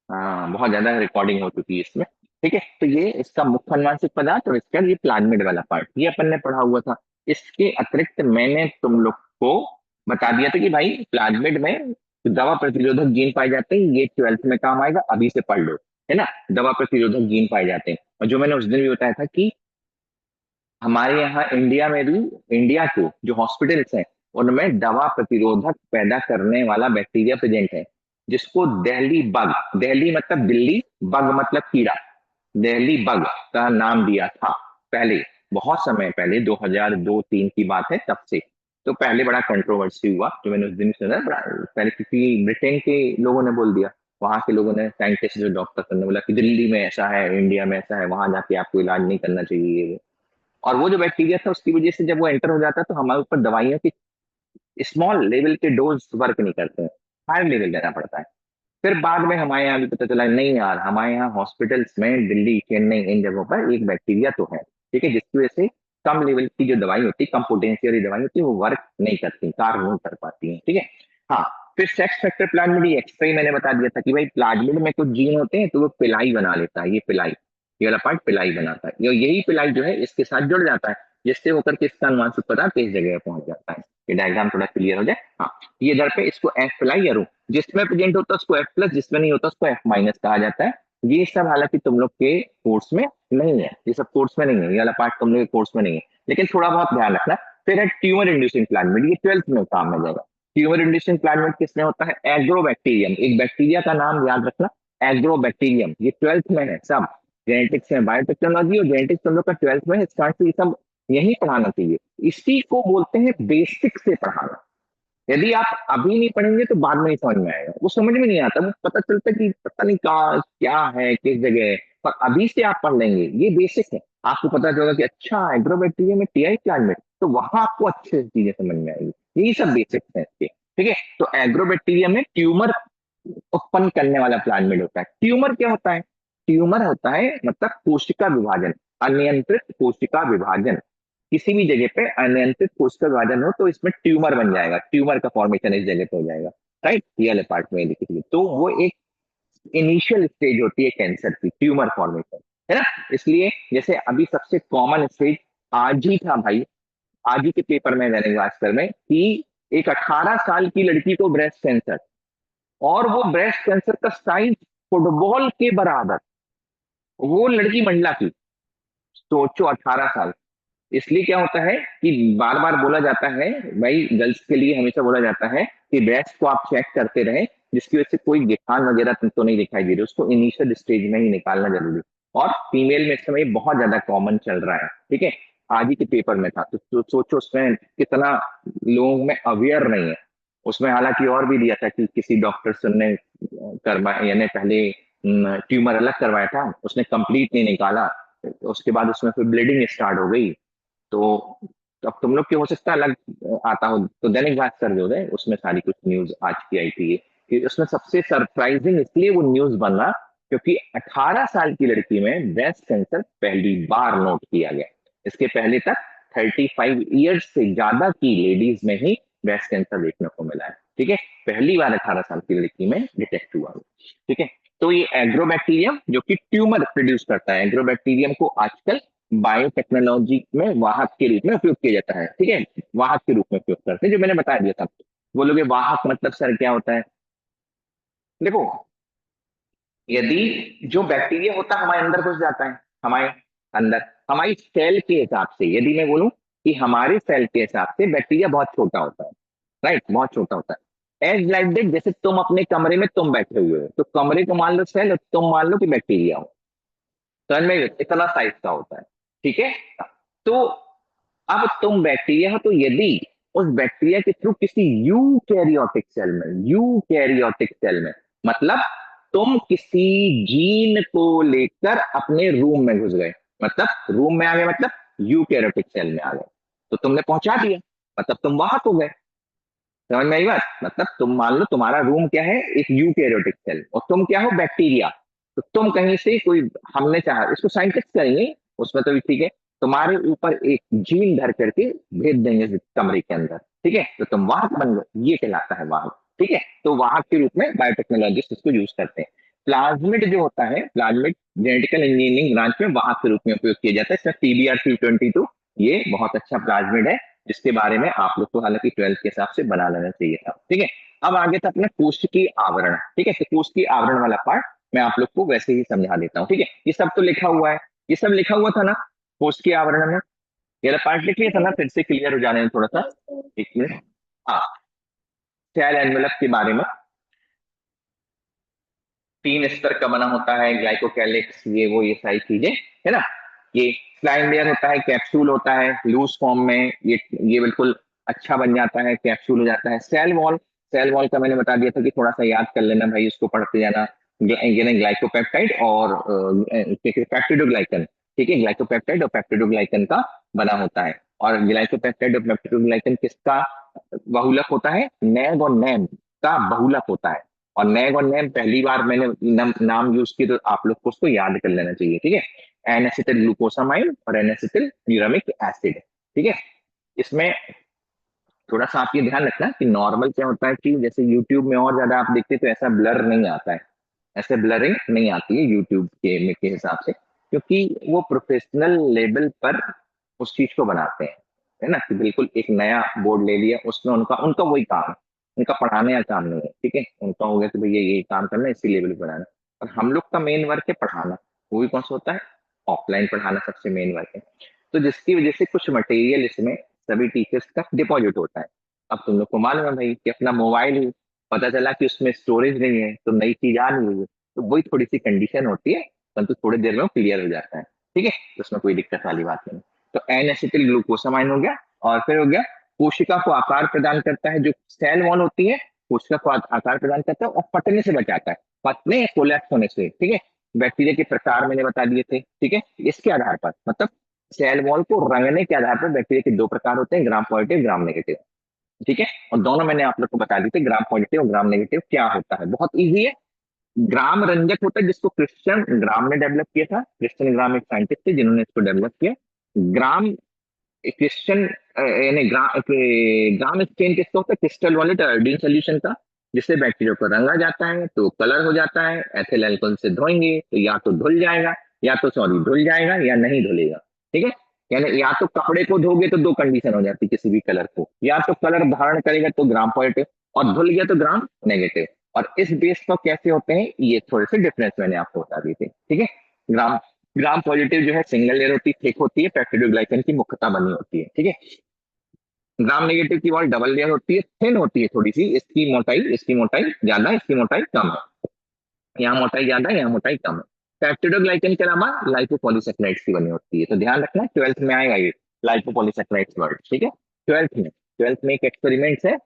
बहुत ज्यादा रिकॉर्डिंग हो चुकी है इसमें। ठीक है, तो ये इसका मुख्य अनुवांशिक पदार्थ और इसका ये प्लाज्मिड वाला पार्ट ये अपन ने पढ़ा हुआ था। इसके अतिरिक्त मैंने तुम लोग को बता दिया था कि भाई प्लाज्मिड में दवा प्रतिरोधक जीन पाए जाते हैं, ये 12th में काम आएगा, अभी से पढ़ लो, है ना। दवा प्रतिरोधक जीन पाए जाते हैं, और जो मैंने उस दिन भी बताया था कि हमारे यहाँ इंडिया में भी, इंडिया के जो हॉस्पिटल्स हैं उनमें दवा प्रतिरोधक पैदा करने वाला बैक्टीरिया प्रेजेंट है, जिसको दिल्ली बग, दिल्ली मतलब दिल्ली, बग मतलब कीड़ा, दिल्ली बग का नाम दिया था पहले, बहुत समय पहले 2002-3 की बात है तब से। तो पहले बड़ा कंट्रोवर्सी हुआ, जो मैंने उस दिन सुना पहले, क्योंकि ब्रिटेन के लोगों ने बोल दिया, वहां के लोगों ने, साइंटिस्ट जो डॉक्टर ने बोला कि दिल्ली में ऐसा है, इंडिया में ऐसा है, वहां जाके आपको इलाज नहीं करना चाहिए। और वो जो बैक्टीरिया था उसकी वजह से जब वो एंटर हो जाता है तो हमारे ऊपर दवाइयों की स्मॉल लेवल के डोज वर्क नहीं करते हैं, हाई लेवल देना पड़ता है। फिर बाद में हमारे यहाँ भी पता चला नहीं यार, हमारे यहाँ हॉस्पिटल्स में दिल्ली, चेन्नई, इन जगहों पर एक बैक्टीरिया तो है, ठीक है, जिसकी वजह से कम लेवल की जो दवाई होती है, कम पोटेंशियल दवाई होती है, वो वर्क नहीं करती, कार्य नहीं कर पाती है, ठीक है। हाँ, फिर सेक्स फैक्टर प्लाज्मिड एक्स्ट्रा ही मैंने बता दिया था कि भाई प्लाज्मिड में कुछ जीन होते हैं तो वो पिलाई बना लेता है, ये पिलाई, ये वाला पार्ट पिलाई बनाता है, यही पिलाई जो है इसके साथ जुड़ जाता है, जिससे होकर के इसका अनुवांशिक पदार्थ इस जगह पहुंच जाता है। ये डायग्राम थोड़ा क्लियर हो जाए। हाँ, ये इधर पे इसको एफ पिलाई या रो, जिसमें प्रेजेंट होता है उसको एफ प्लस, जिसमें नहीं होता उसको एफ माइनस कहा जाता है। ये सब हालांकि तुम लोग के कोर्स में नहीं है, ये सब कोर्स में नहीं है, ये वाला पार्ट तुम लोग के कोर्स में नहीं है, लेकिन थोड़ा बहुत ध्यान रखना। फिर है ट्यूमर इंड्यूसिंग प्लाज्मिड, ये 12th में काम में जाएगा। ट्यूमर इंड्यूसिंग प्लाज्मिड किसमें होता है? एग्रोबैक्टीरियम, एक बैक्टीरिया का नाम याद रखना, एग्रोबैक्टीरियम, ये 12th में है सब। जेनेटिक्स में बायोटेक्नोलॉजी और जेनेटिक्स तुम लोग का 12th में है, स्टार्ट से ये सब यही पढ़ाना चाहिए। इसी को बोलते हैं बेसिक से पढ़ाना। यदि आप अभी नहीं पढ़ेंगे तो बाद में ही समझ में आएगा, वो समझ में नहीं आता, वो पता चलता कि पता नहीं कहाँ क्या है, किस जगह है। पर अभी से आप पढ़ लेंगे, ये बेसिक है, आपको पता चलेगा कि अच्छा एग्रोबैक्टीरियम में टीआई प्लाज्मिड, तो वहां आपको अच्छे से चीजें समझ में आएगी। यही सब बेसिक्स है इसके, ठीक है। तो एग्रोबैक्टीरियम में ट्यूमर उत्पन्न करने वाला प्लाज्मिड होता है। ट्यूमर क्या होता है? ट्यूमर होता है मतलब कोशिका विभाजन, अनियंत्रित कोशिका विभाजन। किसी भी जगह पे अनियंत्रित कोशिका विभाजन हो तो इसमें ट्यूमर बन जाएगा, ट्यूमर का फॉर्मेशन इस जगह पे हो जाएगा, राइट, ये वाले पार्ट में लिखिए। तो वो एक इनिशियल स्टेज होती है कैंसर की, ट्यूमर फॉर्मेशन, है ना। इसलिए जैसे अभी सबसे कॉमन स्टेज आज ही था भाई, आज ही के पेपर में दैनिक भास्कर में, कि एक 18 साल की लड़की को ब्रेस्ट कैंसर, और वो ब्रेस्ट कैंसर का साइज फुटबॉल के बराबर, वो लड़की मंडला की, सोचो 18 साल। इसलिए क्या होता है कि बार बार बोला जाता है भाई, गर्ल्स के लिए हमेशा बोला जाता है कि ब्रेस्ट को आप चेक करते रहें, जिसकी वजह से कोई गिठान वगैरह तो नहीं दिखाई दे रही, उसको इनिशियल स्टेज में ही निकालना जरूरी। और फीमेल में इस समय बहुत ज्यादा कॉमन चल रहा है, ठीक है। आज ही के पेपर में था, तो सोचो उसमें कितना लोगों में अवेयर नहीं है। उसमें हालांकि और भी दिया था कि किसी डॉक्टर ने करवाया, यानी पहले ट्यूमर अलग करवाया था, उसने कंप्लीट नहीं निकाला, तो उसके बाद उसमें फिर ब्लीडिंग स्टार्ट हो गई। तो अब तुम लोग की हो सकता है अलग आता हो, तो दैनिक भास्कर जो है उसमें सारी कुछ न्यूज आज की आई थी, कि उसमें सबसे सरप्राइजिंग इसलिए वो न्यूज बना क्योंकि 18 साल की लड़की में ब्रेस्ट कैंसर पहली बार नोट किया गया। इसके पहले तक 35 ईयर्स से ज्यादा की लेडीज में ही ब्रेस्ट कैंसर देखने को मिला है, ठीक है। पहली बार 18 साल की लड़की में डिटेक्ट हुआ, ठीक है। तो ये एग्रोबैक्टीरियम जो कि ट्यूमर प्रोड्यूस करता है, एग्रोबैक्टीरियम को आजकल बायोटेक्नोलॉजी में वाहक के रूप में उपयोग किया जाता है, ठीक है, वाहक के रूप में उपयोग करते हैं, जो मैंने बता दिया था। बोलोगे वाहक मतलब सर क्या होता है? देखो, यदि जो बैक्टीरिया होता है हमारे अंदर घुस जाता है, हमारे अंदर, हमारी सेल के हिसाब से यदि मैं बोलूं कि हमारे सेल के हिसाब से बैक्टीरिया बहुत छोटा होता है, राइट, बहुत छोटा होता है। एज लाइक दैट, जैसे तुम अपने कमरे में तुम बैठे हुए हो, तो कमरे को मान लो सेल और तुम मान लो कि बैक्टीरिया हो, समझ में इतना साइज का होता है, ठीक है। तो अब तुम बैक्टीरिया हो, तो यदि उस बैक्टीरिया के थ्रू किसी यूकैरियोटिक सेल में, यूकैरियोटिक सेल में मतलब तुम किसी जीन को लेकर अपने रूम में घुस गए, मतलब रूम में आ गए, मतलब यूकैरियोटिक सेल में आ गए, तो तुमने पहुंचा दिया, मतलब तुम वहां हो गए। समझ में आई बात? मतलब तुम मान लो तुम्हारा रूम क्या है, एक यूकैरियोटिक सेल, और तुम क्या हो, बैक्टीरिया। तो तुम कहीं से कोई, हमने चाहा इसको साइंटिस्ट करेंगे, उसमें तो भी ठीक है, तुम्हारे ऊपर एक जीन धर करके भेज देंगे इस कमरे के अंदर, ठीक है, तो तुम वाहक बन गए, ये कहलाता है वाहक, ठीक है। तो वाहक के रूप में बायोटेक्नोलॉजिस्ट इसको यूज करते हैं। प्लाज्मिड जो होता है, प्लाज्मिड जेनेटिकल इंजीनियरिंग ब्रांच में वाहक के रूप में उपयोग किया जाता है। इसमें PBr222 ये बहुत अच्छा प्लाज्मिड है, जिसके बारे में आप लोग को हालांकि 12th के हिसाब से बना लेना चाहिए था। ठीक है, अब आगे था अपना कोशिकीय आवरण। ठीक है, तो कोशिकीय आवरण वाला पार्ट मैं आप लोग को वैसे ही समझा देता हूँ। ठीक है, ये सब तो लिखा हुआ है, ये सब लिखा हुआ था ना कोशिकीय आवरण में, ये वाला पार्ट लिख लिया था ना, फिर से क्लियर हो जाने में थोड़ा सा। एक मिनट, हाँ, सेल एनवेलप के बारे में, 3 स्तर का बना होता है, ग्लाइकोकैलिक्स, ये वो ये सारी चीजें है ना। ये स्लाइम लेयर होता है, कैप्सूल होता है लूज फॉर्म में, ये बिल्कुल अच्छा बन जाता है, कैप्सूल हो जाता है। सेल वॉल, सेल वॉल का मैंने बता दिया था कि थोड़ा सा याद कर लेना भाई, उसको पढ़ते जाना। ग्लाइकोपेप्टाइड और पेप्टिडोग्लाइकन, ठीक है, ग्लाइकोपेप्टाइड और पेप्टिडोग्लाइकन का बना होता है। और ग्लाइकोपेप्टाइड और पेप्टिडोग्लाइकन किसका बहुलक होता है? नैब और नैम का बहुलक होता है। और नैग और नैम पहली बार मैंने नाम यूज किया, तो आप लोग को उसको याद कर लेना चाहिए। ठीक है, एन एसिटिल ग्लूकोसामाइड और एन एसिटिल यूरामिक एसिड। ठीक है, इसमें थोड़ा सा आप ये ध्यान रखना कि नॉर्मल क्या होता है कि जैसे यूट्यूब में और ज्यादा आप देखते तो ऐसा ब्लर नहीं आता है, ऐसे ब्लरिंग नहीं आती है यूट्यूब के हिसाब से, क्योंकि वो प्रोफेशनल लेवल पर उस चीज को बनाते हैं, है ना, कि बिल्कुल एक नया बोर्ड ले लिया, उसमें उनका उनका वही काम है, उनका पढ़ाने का काम नहीं है। ठीक है, उनका हो गया कि भैया ये काम करना है, इसी लेवल पे बनाना। और हम लोग का मेन वर्क है पढ़ाना, वो भी कौन सा होता है? ऑफलाइन पढ़ाना सबसे मेन वर्क है। तो जिसकी वजह से कुछ मटेरियल इसमें सभी टीचर्स का डिपॉजिट होता है। अब तुम लोग को मालूम है भाई कि अपना मोबाइल, पता चला कि उसमें स्टोरेज नहीं है, तो नई चीज आ नहीं है, तो वही थोड़ी सी कंडीशन होती है, परंतु थोड़ी देर में वो क्लियर हो जाता है। ठीक है, तो उसमें कोई दिक्कत वाली बात नहीं। तो एन एसिटिल ग्लूकोसामाइन हो गया, और फिर हो गया कोशिका को आकार प्रदान करता है, जो सेल वॉल होती है कोशिका को आकार प्रदान करता है और फटने से बचाता है, फटने या कोलैप्स होने से। ठीक है, बैक्टीरिया के प्रकार मैंने बता दिए थे। ठीक है, इसके आधार पर मतलब सेल वॉल को रंगने के आधार पर बैक्टीरिया के 2 प्रकार होते हैं, ग्राम पॉजिटिव, ग्राम नेगेटिव। ठीक है, और दोनों मैंने आप लोग को बता दी थी, ग्राम पॉजिटिव और ग्राम नेगेटिव क्या होता है, बहुत इजी है। ग्राम रंजक होता है जिसको क्रिश्चियन ग्राम ने डेवलप किया था, क्रिश्चियन ग्राम एक साइंटिस्ट थे जिन्होंने इसको डेवलप किया। ग्राम क्रिश्चियन यानी ग्राम स्टेन किसका होता है? क्रिस्टल वाले आयोडीन सोल्यूशन का, जिससे बैक्टीरिया को रंगा जाता है तो कलर हो जाता है। एथिल अल्कोहल से धोएंगे तो या तो धुल जाएगा, या तो सॉरी धुल जाएगा या नहीं धुलेगा। ठीक है, यानी या तो कपड़े को धोगे तो 2 कंडीशन हो जाती है किसी भी कलर को, या तो कलर धारण करेगा तो ग्राम पॉजिटिव, और धुल गया तो ग्राम नेगेटिव। और इस बेस पर कैसे होते हैं ये थोड़े से डिफरेंस मैंने आपको बता दी थी। ठीक है, ग्राम ग्राम पॉजिटिव जो है सिंगल लेयर होती है, थिक होती है, पेप्टिडोग्लाइकन की मुख्यता बनी होती है। ठीक है, ग्राम नेगेटिव की वॉल डबल लेयर होती है, थिन होती है थोड़ी सी, इसकी मोटाई ज्यादा, इसकी मोटाई कम है, यहाँ मोटाई ज्यादा है, यहाँ मोटाई कम है। पेप्टिडोग्लाइकन के अलावा लाइपोपॉलीसेकेराइड्स की बनी होती है। तो ध्यान रखना 12th में आएगा ये लाइपोपॉलीसेकेराइड्स वर्ड। ठीक है, 12th में एक एक्सपेरिमेंट है,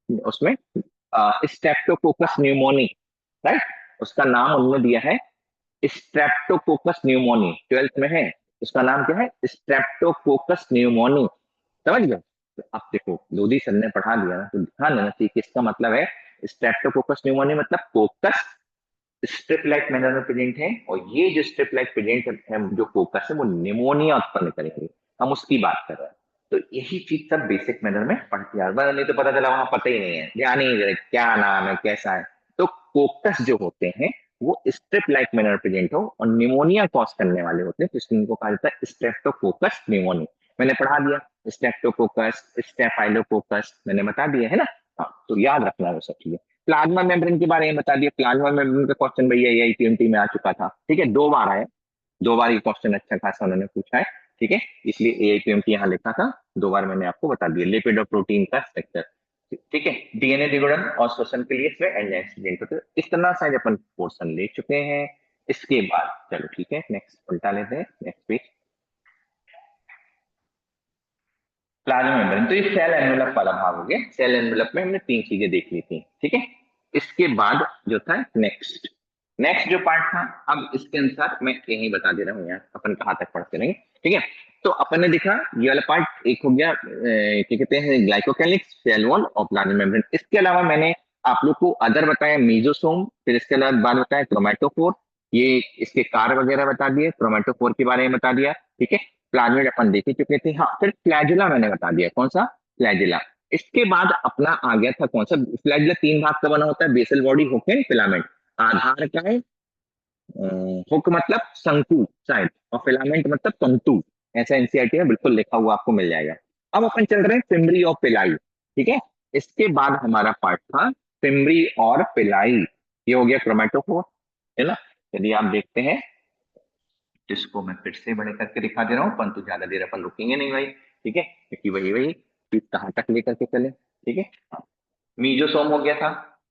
उसमें स्ट्रेप्टोकोकस न्यूमोनी, राइट, उसका नाम उन्होंने दिया है स्ट्रेप्टोकोकस न्यूमोनी, 12th में है, उसका नाम क्या है? Streptococcus pneumoniae. समझ गए? तो अब देखो लोधी सर ने पढ़ा दिया ना, तो ध्यान देना चाहिए कि इसका मतलब है स्ट्रेप्टोकोकस न्यूमोनी, मतलब कोकस स्ट्रिप लाइक मैनर में प्रेजेंट है, और ये जो स्ट्रिप लाइक प्रेजेंट है जो फोकस है वो निमोनिया उत्पन्न करेंगे, हम उसकी बात कर रहे हैं। तो यही चीज सब बेसिक मैनर में पढ़ती है, वरना नहीं तो पता चला वहां पता ही नहीं है, ध्यान ही नहीं दे रहे क्या नाम है कैसा है। तो कोकस जो होते हैं वो स्ट्रिप लाइक मैनर प्रेजेंट हो और निमोनिया कॉज करने वाले होते हैं, तो इसलिए इनको कहा जाता है स्ट्रेप्टोकोकस न्यूमोनी। मैंने पढ़ा दिया स्ट्रेप्टोकोकस, स्टेफाइलोकोकस मैंने बता दिया है ना। हाँ, तो याद रखना वो सब चीजें। प्लाज्मा मेम्ब्रेन के बारे में बता दिया, प्लाज्मा मेम्ब्रेन का क्वेश्चन भैया यही टीएमटी में आ चुका था। ठीक है, 2 बार आया, 2 बार ये क्वेश्चन अच्छा खासा उन्होंने पूछा है। ठीक है, इसलिए एआईपीएमटी यहाँ लिखा था, 2 बार मैंने आपको बता दिया। लिपिड और प्रोटीन का स्ट्रक्चर, ठीक है, डीएनए द्विगुणन और श्वसन के लिए इसमें एंजाइम, तो इस तरह से अपन पोर्शन ले चुके हैं। इसके बाद चलो ठीक है, नेक्स्ट उल्टा लेते हैं, नेक्स्ट पेज। प्लाज्मा मेम्ब्रेन, तो ये सेल एनवेलप वाला भाग हो गया। सेल एनवेलप में हमने 3 चीजें देख ली थी। ठीक है, इसके बाद जो था नेक्स्ट, नेक्स्ट जो पार्ट था, अब इसके अनुसार मैं यही बता दे रहा हूँ यार, अपन कहाँ तक पढ़ते रहेंगे। ठीक है, तो अपन ने देखा ये वाला पार्ट एक हो गया, क्या कहते हैं, ग्लाइकोकैलिक्स, सेल वॉल और प्लाज्मा मेम्ब्रेन। इसके अलावा मैंने आप लोग को अदर बताया, मीजोसोम, फिर इसके बाद बताया क्रोमेटोफोर, ये इसके कार्य वगैरह बता दिए, क्रोमेटोफोर के बारे में बता दिया। ठीक है, प्लाज्मिड अपन देख ही चुके थे। हाँ, फिर फ्लैजुला मैंने बता दिया, कौन सा? फ्लैजुला। इसके बाद अपना आ गया था कौन सा? फ्लैजुला 3 भाग का बना होता है, basal body, hook and filament. आधार का है हुक मतलब शंकु शायद, और फिलामेंट मतलब तंतु, ऐसा एनसीईआरटी में बिल्कुल लिखा हुआ आपको मिल जाएगा। अब अपन चल रहे हैं फिमरी और पिलाई, ठीक है। इसके बाद हमारा पार्ट था फिमरी और पिलाई, ये हो गया क्रोमेटोफोर, है ना। यदि आप देखते हैं, जिसको मैं फिर से बड़े करके दिखा दे रहा हूँ, परंतु ज्यादा देर अपन रुकेंगे नहीं भाई, ठीक है, क्योंकि वही वही फिर कहाँ तक लेकर के चले, ठीक है। मीजोसोम हो गया था,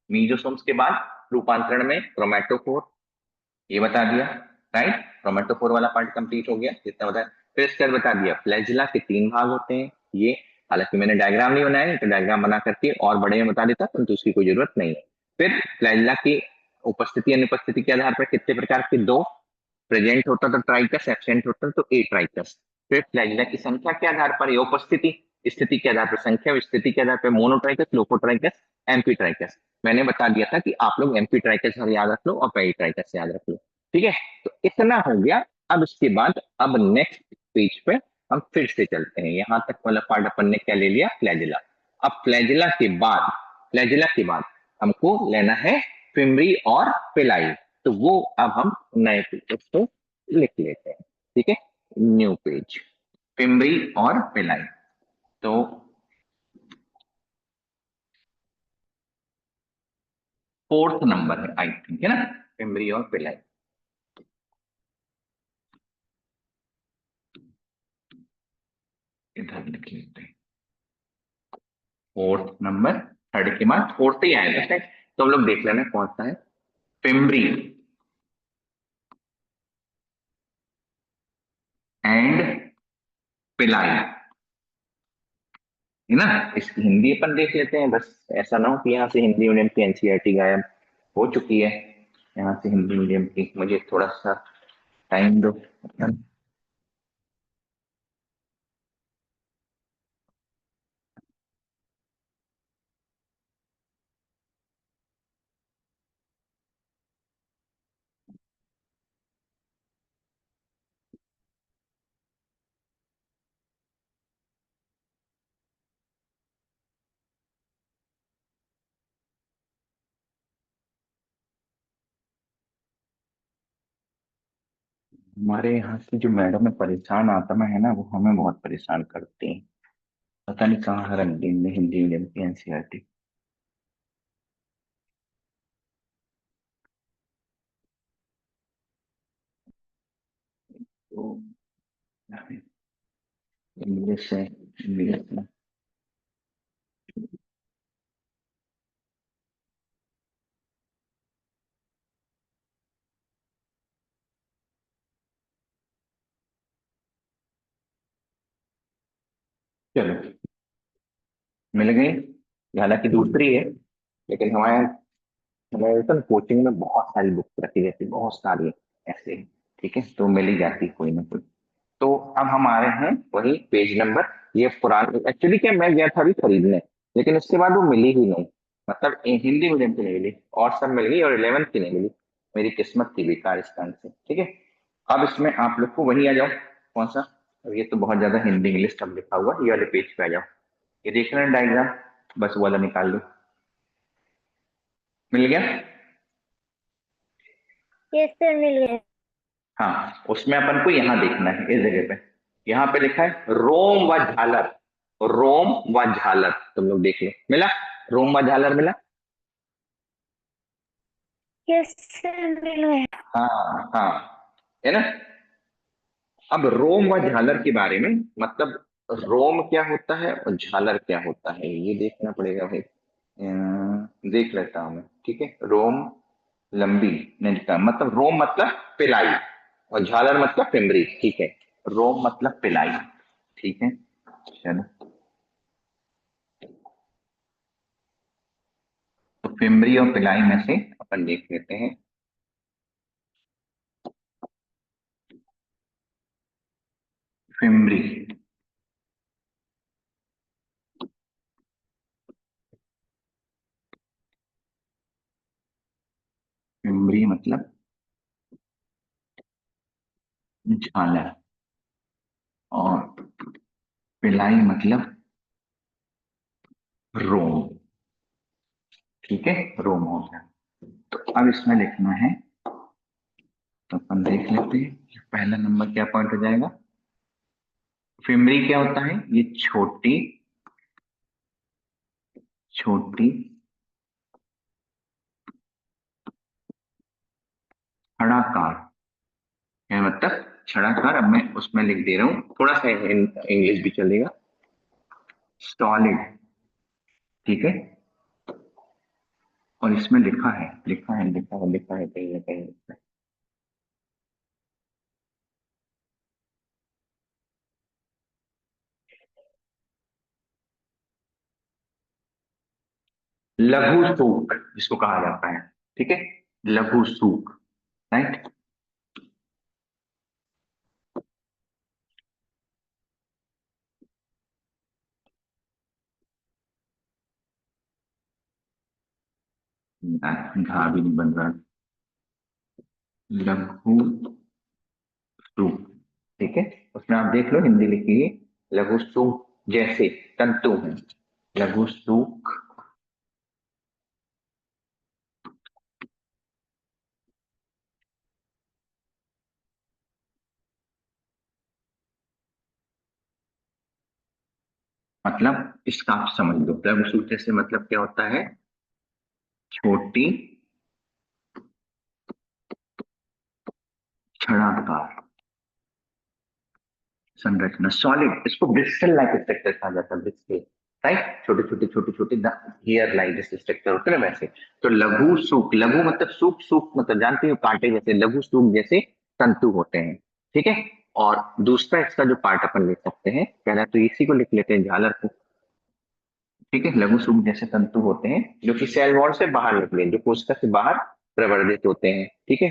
मीजोसोम्स के बाद रूपांतरण में क्रोमेटोफोर, ये बता दिया, राइट। क्रोमेटोफोर वाला पार्ट कंप्लीट हो गया, जितना बताया। फिर इसके बाद बता दिया फ्लैजिला के 3 भाग होते हैं, ये हालांकि मैंने डायग्राम नहीं बनाया, तो डायग्राम बना करके और बड़े में बता देता, परंतु उसकी कोई जरूरत नहीं है। फिर फ्लैजिला की उपस्थिति अनुपस्थिति के आधार पर कितने प्रकार के, 2 प्रेजेंट होता तो ट्राइकस, एब्सेंट होता तो ए ट्राइकस। फिर फ्लैजिला की संख्या के आधार पर, या उपस्थिति, स्थिति के आधार पर संख्या, और स्थिति के आधार पर मोनोट्राइकस, लोकोट्राइकस, एम्पी ट्राइकस। मैंने बता दिया था कि आप लोग एम्पी ट्राइकस याद रख लो और पेरी ट्राइकस याद रख लो, ठीक है। तो इतना हो गया। अब इसके बाद अब नेक्स्ट पेज पे हम फिर से चलते हैं, यहां तक वाला पार्ट अपन ने क्या ले लिया, फ्लैजिला। अब फ्लैजिला के बाद हमको लेना है फिमरी और पिलाई, तो वो अब हम नए पेज पे लिख लेते हैं, ठीक है। न्यू पेज, फिमरी और पिलाई। तो 4th नंबर है आई थिंक, है ना, फिमरी और पिलाई। इधर लिख लेते हैं 4th नंबर, 3rd के बाद 4th ही आया था शायद, तो हम लोग देख लेना कौन सा है। फिमरी एंड पिलाई, है ना। इसकी हिंदी अपन देख लेते हैं, बस ऐसा ना हो कि यहाँ से हिंदी मीडियम की एनसीईआरटी गायब हो चुकी है, यहाँ से हिंदी मीडियम की मुझे थोड़ा सा टाइम दो। हमारे यहाँ की जो मैडम है परेशान आत्मा है ना, वो हमें बहुत परेशान करती है, पता नहीं कहाँ रख दी हिंदी मीडियम की एनसीईआरटी। तो इंग्लिश है, इंग्लिश में, चलो मिल गई। हालांकि दूसरी है, लेकिन हमारे तो कोचिंग में बहुत सारी बुक्स रखी रहती, बहुत सारी ऐसे, ठीक है, तो मिल ही जाती कोई ना कोई। तो अब हम आ रहे हैं वही पेज नंबर, ये पुरानी एक्चुअली क्या, मैं गया था अभी खरीदने, लेकिन उसके बाद वो मिली ही नहीं, मतलब हिंदी मीडियम की नहीं मिली, और सब मिल गई और 11th की नहीं मिली। मेरी किस्मत थी बेकार इस कारण से, ठीक है। अब इसमें आप लोग को वही आ जाओ, कौन सा, अब ये तो बहुत ज्यादा हिंदी इंग्लिश सब लिखा हुआ, ये वाले पेज पे आ जाओ, ये देख रहे हैं डायग्राम, बस वो वाला निकाल लो। मिल गया। यस सर, मिल गया। हाँ, उसमें अपन को यहाँ देखना है, इस जगह पे, यहाँ पे लिखा है रोम व झालर, रोम व झालर, तुम लोग देख लो, मिला, रोम व झालर मिला। यस सर, मिल गया। हाँ हाँ, है ना। अब रोम व झालर के बारे में, मतलब रोम क्या होता है और झालर क्या होता है, ये देखना पड़ेगा भाई। देख लेता हूं मैं, ठीक है। रोम लंबी, नहीं मतलब रोम मतलब पिलाई, और झालर मतलब पिमरी, ठीक है। रोम मतलब पिलाई, ठीक है। चलो, तो पिमरी और पिलाई में से अपन देख लेते हैं। पिमरी, पिमरी मतलब झालर, और पिलाई मतलब रोम, ठीक है, रोम हो गया। तो अब इसमें लिखना है तो अपन देख लेते हैं पहला नंबर क्या पॉइंट हो जाएगा। फिमरी क्या होता है, ये छोटी छोटी छड़ाकार है, मतलब छड़ाकार। अब मैं उसमें लिख दे रहा हूँ, थोड़ा सा इंग्लिश भी चलेगा। सॉलिड, ठीक है। और इसमें लिखा है लिखा है लिखा है लिखा है कहीं ना कहीं लिखा है। लघु सूक जिसको कहा जाता है, ठीक है, लघु सूक, राइट। घा भी नहीं बन रहा। लघु सूक, ठीक है। उसमें आप देख लो हिंदी लिखी है, लघु सूक जैसे तंतु है, लघु सूक। मतलब इसका आप समझ लो, लघु सूक जैसे मतलब क्या होता है, छोटी छड़ाकार संरचना, सॉलिड। इसको ब्रिस्टल लाइक स्ट्रक्चर कहा जाता है, ब्रिस्टल, राइट। छोटे छोटे छोटे छोटे हेयर लाइक जैसे स्ट्रक्चर होते हैं ना, वैसे। तो लघु सूक, लघु मतलब सूक, सूक मतलब जानते हो कांटे जैसे, लघु सूक जैसे तंतु होते हैं, ठीक है। और दूसरा इसका जो पार्ट अपन ले सकते हैं, पहला तो इसी को लिख लेते हैं, झालर को, ठीक है। लघु सूक जैसे तंतु होते हैं जो कि सेल वॉल से बाहर निकले, जो कोशिका से बाहर प्रवर्धित होते हैं, ठीक है।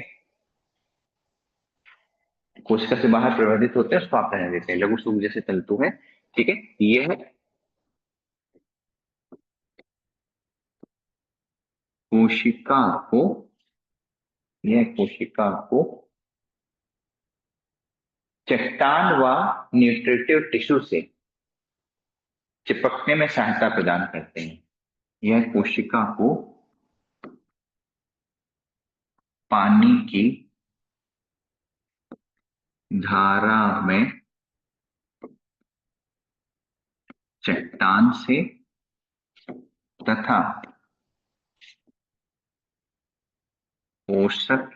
कोशिका से बाहर प्रवर्धित होते हैं, उसको आप रहने देते हैं, लघु सूक जैसे तंतु है, ठीक है। यह कोशिका को यह कोशिका को चट्टान व न्यूट्रिटिव टिश्यू से चिपकने में सहायता प्रदान करते हैं। यह कोशिका को पानी की धारा में चट्टान से तथा पोषक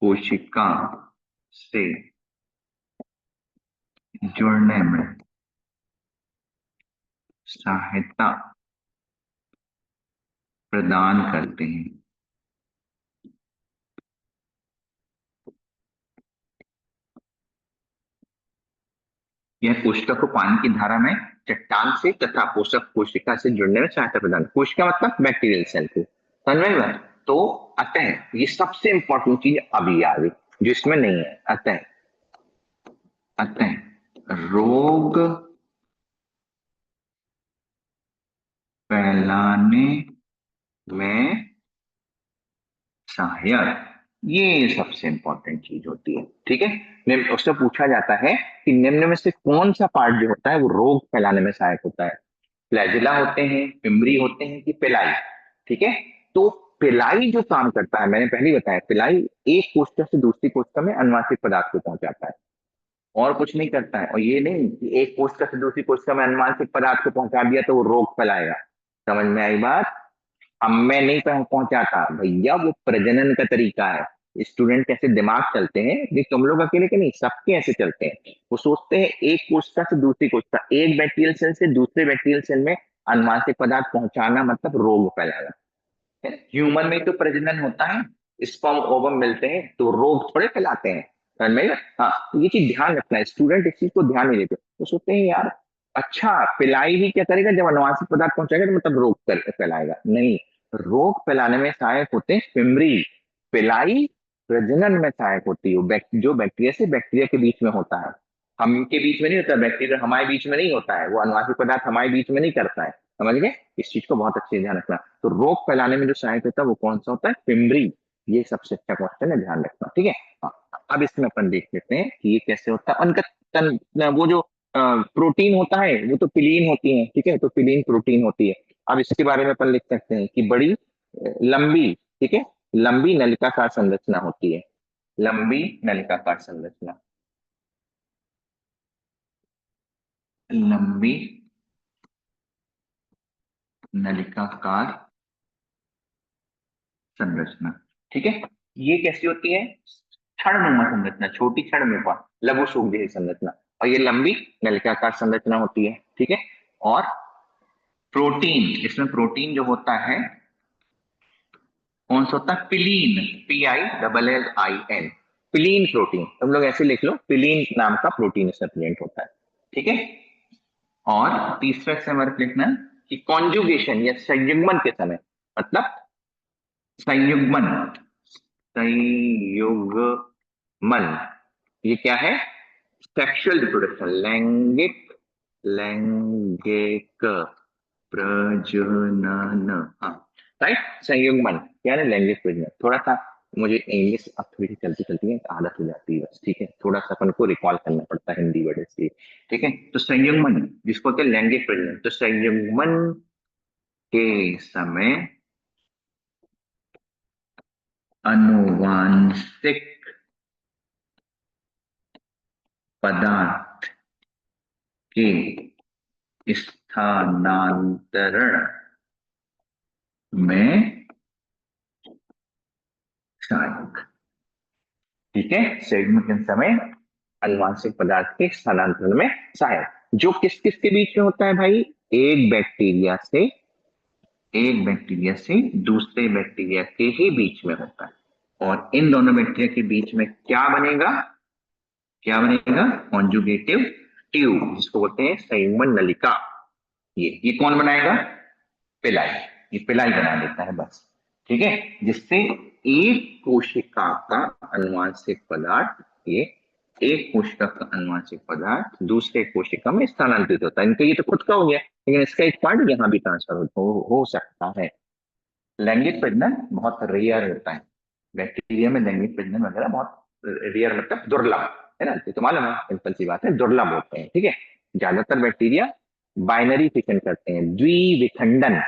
कोशिका से जुड़ने में सहायता प्रदान करते हैं। यह कोशिका को पानी की धारा में चट्टान से तथा पोषक कोशिका से जुड़ने में सहायता प्रदान, कोशिका मतलब बैक्टीरियल सेल को, समझ में। तो अतः ये सबसे इंपॉर्टेंट चीज अभी आ गई जो इसमें नहीं है। अतः अतः रोग फैलाने में सहायक, ये सबसे इंपॉर्टेंट चीज होती है, ठीक है। उससे पूछा जाता है कि निम्न में से कौन सा पार्ट जो होता है वो रोग फैलाने में सहायक होता है, फ्लैजिला होते हैं, पिमरी होते हैं कि पिलाई, ठीक है। तो पिलाई जो काम करता है, मैंने पहले ही बताया, पिलाई एक कोशिका से दूसरी कोशिका में अनुवांशिक पदार्थ को पहुंचाता है, और कुछ नहीं करता है। और ये नहीं कि एक कोशिका से दूसरी कोशिका में अनुवांशिक पदार्थ को पहुंचा दिया तो वो रोग फैलाएगा, समझ में आई बात। अब मैं नहीं पहुंचाता भैया, वो प्रजनन का तरीका है। स्टूडेंट कैसे दिमाग चलते हैं, ये तुम लोग अकेले के नहीं, सबके ऐसे चलते हैं। वो सोचते हैं एक कोशिका से दूसरी कोशिका, एक बैक्टीरियल सेल से दूसरे बैक्टीरियल सेल में अनुवांशिक पदार्थ पहुंचाना मतलब रोग फैलाना। ह्यूमन में तो प्रजनन होता है, स्पर्म ओवम मिलते हैं, तो रोग थोड़े फैलाते हैं, समझ में आई ना? हाँ, तो ये चीज ध्यान रखना है, स्टूडेंट इस चीज को ध्यान नहीं देते, तो सोचते हैं यार अच्छा पिलाई भी क्या करेगा, जब अनुवांशिक पदार्थ पहुंचाएगा तो मतलब रोग फैलाएगा, नहीं। रोग फैलाने में सहायक होते हैं पिमरी, पिलाई प्रजनन में सहायक होती है, जो बैक्टीरिया से बैक्टीरिया के बीच में होता है, हम के बीच में नहीं होता, बैक्टीरिया हमारे बीच में नहीं होता है, वो अनुवांशिक पदार्थ हमारे बीच में नहीं करता है, समझ गए। इस चीज को बहुत अच्छे से ध्यान रखना। तो रोग फैलाने में जो सहायक होता है वो कौन सा होता है, पिमरी। ये सबसे अच्छा क्वेश्चन है, ध्यान रखना, ठीक है। हाँ, अब इसमें अपन देख लेते हैं कि ये कैसे होता है। उनका वो जो प्रोटीन होता है वो तो पिलीन होती है, ठीक है, तो पिलीन प्रोटीन होती है। अब इसके बारे में अपन लिख सकते हैं कि बड़ी लंबी, ठीक है, लंबी नलिकाकार संरचना होती है, लंबी नलिकाकार संरचना, लंबी नलिकाकार संरचना। ठीक है, ये कैसी होती है? क्षणनुमा संरचना, छोटी क्षणनुमा लघु सूक्ष्म जैसी संरचना, और ये लंबी नलिकाकार संरचना होती है। ठीक है, और प्रोटीन, इसमें प्रोटीन जो होता है कौन सा होता है? पिलीन, PILLIN, पिलीन प्रोटीन, तुम लोग ऐसे लिख लो, पिलीन नाम का प्रोटीन इसमें प्रेजेंट होता है। ठीक है, और तीसरा से हमारे लिखना कि कॉन्जुगेशन या संयुग्मन के समय, मतलब संयुग्मन, संयुग्मन ये क्या है? सेक्सुअल रिप्रोडक्शन, लैंगिक, लैंगिक प्रजनन, हाँ राइट, संयुग्मन क्या है? लैंगिक प्रजनन। थोड़ा सा मुझे इंग्लिश अब थोड़ी चलती चलती है आदत हो जाती है बस, ठीक है, थोड़ा सा अपन को रिकॉल करना पड़ता है हिंदी वर्ड से। ठीक है, तो संयुग्मन जिसको कहते हैं लैंगिक प्रजनन, तो संयुग्मन के समय अनुवांशिक पदार्थ के स्थानांतरण में सहायक। ठीक है, संयुग्मन के समय अनुवांशिक पदार्थ के स्थानांतरण में सहायक, जो किस किस के बीच में होता है भाई? एक बैक्टीरिया से, एक बैक्टीरिया से दूसरे बैक्टीरिया के ही बीच में होता है। और इन दोनों बैक्टीरिया के बीच में क्या बनेगा? क्या बनेगा? कॉन्जुगेटिव ट्यूब, जिसको बोलते हैं संयुग्मन नलिका। ये कौन बनाएगा? पिलाई, ये पिलाई बना देता है बस। ठीक है, जिससे एक कोशिका का अनुवांशिक पदार्थ, ये एक कोशिका का अनुवांशिक पदार्थ दूसरे कोशिका में स्थानांतरित होता है। इनका ये तो खुद का हो गया, लेकिन इसका एक पार्ट यहाँ भी ट्रांसफर हो सकता है। लैंगिक प्रजनन बहुत रेयर होता है, बैक्टीरिया में लैंगिक प्रजनन वगैरह बहुत रेयर, मतलब दुर्लभ है ना, ये तो मालूम है, सिंपल सी बात है, दुर्लभ होते हैं। ठीक है, ज्यादातर बैक्टीरिया बाइनरी फिशन करते हैं, द्विविखंडन,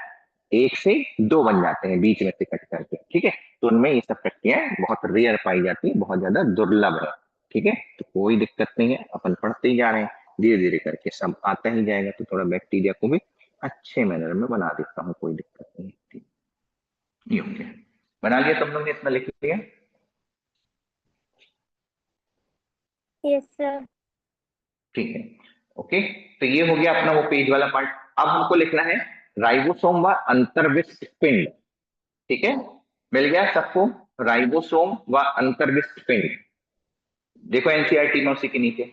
एक से दो बन जाते हैं बीच में से कट करके। ठीक है, तो उनमें ये सब प्रक्रियाएं बहुत रेयर पाई जाती है, बहुत ज्यादा दुर्लभ है। ठीक है, तो कोई दिक्कत नहीं है, अपन पढ़ते ही जा रहे हैं, धीरे धीरे करके सब आता ही जाएगा। तो थोड़ा बैक्टीरिया को भी अच्छे मैनर में बना देता हूँ, कोई दिक्कत नहीं है। ये हो गया, बना लिया तुम लोग ने, इतना लिख लिया? Yes sir. ठीक है, ओके, तो ये हो गया अपना वो पेज वाला पार्ट। अब हमको लिखना है राइबोसोम व अंतर्विष्ट पिंड। ठीक है, मिल गया सबको? राइबोसोम व अंतर्विष्ट पिंड, देखो एनसीईआरटी में उसी के नीचे।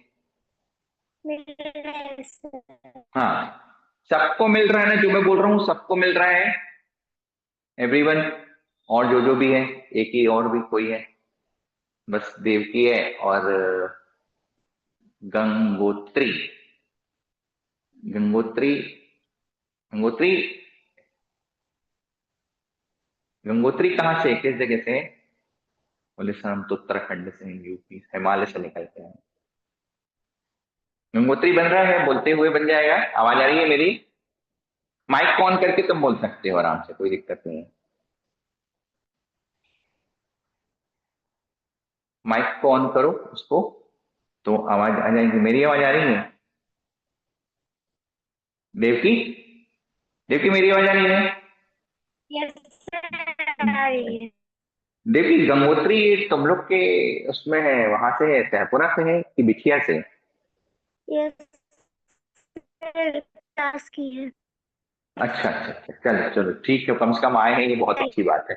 मिल रहा है सर। हाँ, सबको मिल रहा है ना जो मैं बोल रहा हूँ, सबको मिल रहा है एवरीवन? और जो भी है, एक ही और भी कोई है? बस देवकी है और गंगोत्री, गंगोत्री, गंगोत्री, गंगोत्री कहाँ से, किस जगह से? बोले सर हम तो उत्तराखंड से हैं, यूपी हिमालय से निकलते हैं। गंगोत्री बन रहा है, बोलते हुए बन जाएगा। आवाज आ रही है मेरी? माइक ऑन करके तुम बोल सकते हो आराम से, कोई दिक्कत नहीं है। माइक को ऑन करो उसको, तो आवाज आ जाएगी। मेरी आवाज आ रही है देवकी? देवकी मेरी आवाज आ रही है? यस सर आ रही है। देवकी, गंगोत्री तुम लोग के उसमें है, वहां से है, तहपुरा से है कि बिछिया से? यस सर टास्क की है। अच्छा अच्छा अच्छा, चलो चलो ठीक है, कम से कम आए हैं, ये बहुत अच्छी बात है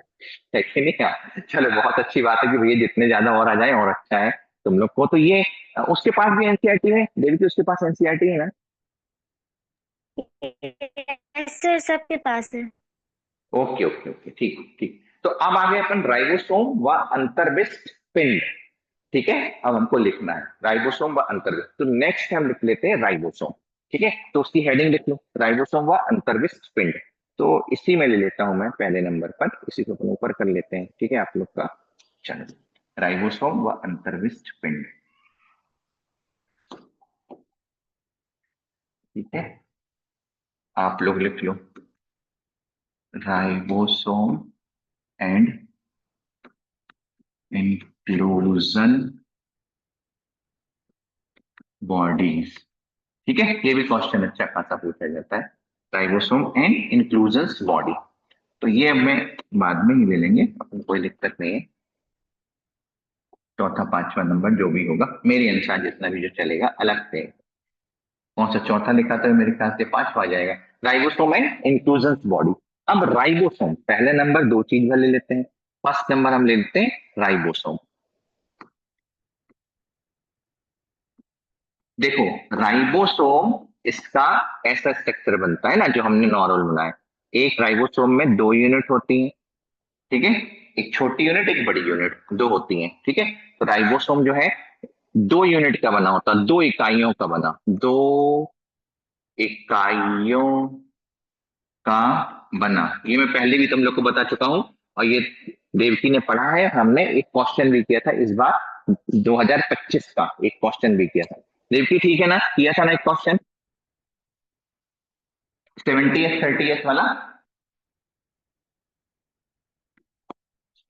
कि नहीं? हाँ, चलो बहुत अच्छी बात है कि भैया जितने ज्यादा और आ जाए और अच्छा है तुम लोग को। तो ये उसके पास भी एनसीईआरटी है देवी की, उसके पास एनसीईआरटी है ना? यस सर सबके पास है। ओके ओके ओके, ठीक ठीक। तो अब आगे अपन राइबोसोम व अंतर्विष्ट पिंड। ठीक है, अब हमको लिखना है राइबोसोम व अंतर्विष्ट, तो नेक्स्ट हम लिख लेते हैं राइबोसोम। ठीक है, तो उसकी हेडिंग लिख लो, राइबोसोम व अंतर्विष्ट पिंड। तो इसी में ले लेता हूं मैं पहले नंबर पर, इसी को अपन ऊपर कर लेते हैं। ठीक है, आप लोग का, चलो, राइबोसोम व अंतर्विष्ट पिंड। ठीक है, आप लोग लिख लो राइबोसोम एंड इंक्लूजन बॉडीज। ठीक है, ये भी क्वेश्चन अच्छा खासा पूछा जाता है, राइबोसोम एंड इंक्लूजन बॉडी। तो ये अब मैं बाद में ही ले लेंगे, अपन कोई दिक्कत नहीं है। चौथा पांचवा नंबर जो भी होगा मेरे अनुसार, जितना भी जो चलेगा अलग से। कौन सा चौथा लिखा था, मेरे ख्याल से पांचवा आ जाएगा, राइबोसोम एंड इंक्लूजन बॉडी। अब राइबोसोम पहले नंबर दो चीज में ले लेते हैं। फर्स्ट नंबर हम ले लेते हैं राइबोसोम। देखो, राइबोसोम इसका ऐसा स्ट्रक्चर बनता है ना जो हमने नॉर्मल बनाया। एक राइबोसोम में दो यूनिट होती हैं, ठीक है, एक छोटी यूनिट एक बड़ी यूनिट, दो होती हैं, ठीक है। तो राइबोसोम जो है दो यूनिट का बना होता, दो इकाइयों का बना, दो इकाइयों का बना। ये मैं पहले भी तुम लोग को बता चुका हूं, और ये देवकी ने पढ़ा है, हमने एक क्वेश्चन भी किया था इस बार 2025 का एक क्वेश्चन भी किया था। देवकी ठीक है ना, किया था ना एक क्वेश्चन 70th 30th वाला?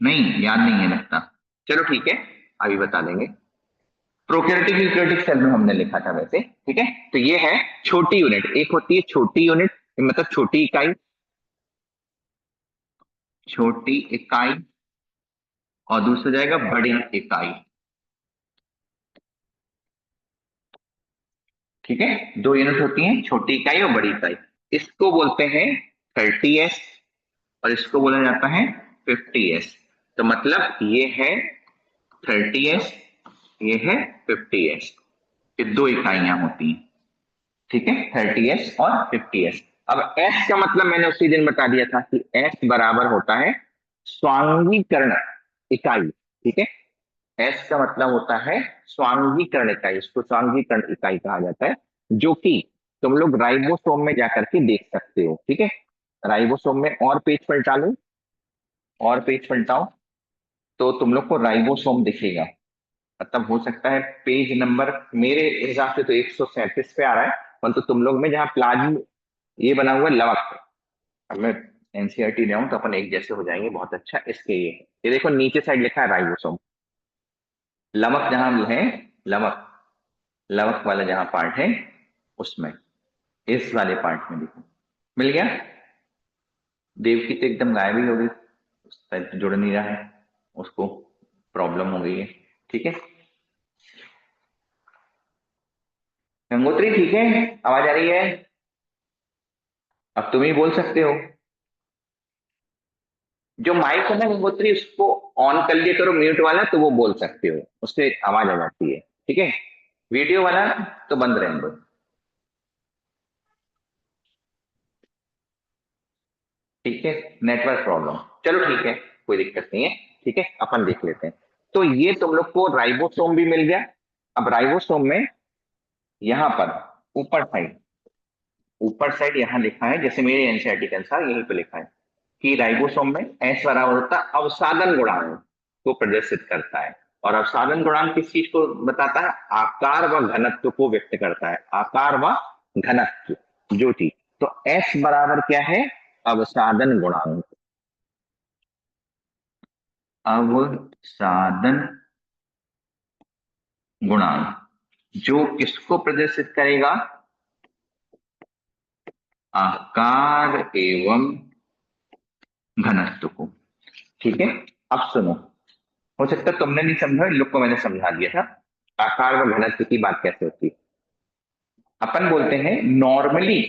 नहीं याद नहीं है लगता। चलो ठीक है, अभी बता देंगे। प्रोकैरियोटिक यूकैरियोटिक सेल में हमने लिखा था वैसे, ठीक है। तो ये है छोटी यूनिट, एक होती है छोटी यूनिट, मतलब छोटी इकाई, छोटी इकाई, और दूसरा जाएगा बड़ी इकाई। ठीक है, दो यूनिट होती हैं, छोटी इकाई और बड़ी इकाई। इसको बोलते हैं 30s, और इसको बोला जाता है 50s। तो मतलब ये है 30s, ये है 50s, ये दो इकाइयां होती हैं, ठीक है, 30s और 50s। अब s का मतलब मैंने उसी दिन बता दिया था कि s बराबर होता है स्वांगीकरण इकाई, ठीक है। एस का मतलब होता है स्वांगीकरण इकाई, इसको स्वांगीकरण इकाई कहा जाता है, जो कि तुम लोग राइबोसोम में जाकर के देख सकते हो, ठीक है। राइबोसोम में और पेज पलटा लो, और पेज पलटाओ, तो तुम लोग को राइबोसोम दिखेगा। मतलब हो सकता है पेज नंबर मेरे हिसाब से तो 137 पे आ रहा है, परंतु तुम लोग में जहाँ प्लाज्म ये बना हुआ है लवक, अब मैं एनसीईआरटी ले आऊं तो अपन एक जैसे हो जाएंगे, बहुत अच्छा। इसके ये देखो नीचे साइड लिखा है राइबोसोम, लवक जहां भी है, लवक, लवक वाला जहां पार्ट है उसमें, इस वाले पार्ट में देखो, मिल गया। देव की तो एकदम गायब ही हो गई, शायद जुड़ नहीं रहा है, उसको प्रॉब्लम हो गई है, ठीक है। गंगोत्री ठीक है, आवाज आ रही है? अब तुम ही बोल सकते हो। जो माइक है ना गंगोत्री, उसको ऑन कर लिया करो म्यूट वाला, तो वो बोल सकते हो, उससे आवाज आ जाती है, ठीक है। वीडियो वाला तो बंद रहने दो, ठीक है, नेटवर्क प्रॉब्लम। चलो ठीक है, कोई दिक्कत नहीं है, ठीक है, अपन देख लेते हैं। तो ये तुम लोग को राइबोसोम भी मिल गया। अब राइबोसोम में यहां पर ऊपर साइड, ऊपर साइड यहां लिखा है, जैसे मेरे एनसीईआरटी के अनुसार यहीं पे लिखा है कि राइबोसोम में एस बराबर होता है अवसादन गुणांक को प्रदर्शित करता है। और अवसादन गुणांक किस चीज को बताता है? आकार व घनत्व को व्यक्त करता है, आकार व घनत्व जो चीज। तो एस बराबर क्या है? अवसादन गुणांक। अवसादन गुणांक जो किसको प्रदर्शित करेगा? आकार एवं घनत्व को, ठीक है। अब सुनो, हो सकता है तुमने नहीं समझा, इन लोग को मैंने समझा दिया था आकार व घनत्व की बात कैसे होती है। अपन बोलते हैं नॉर्मली,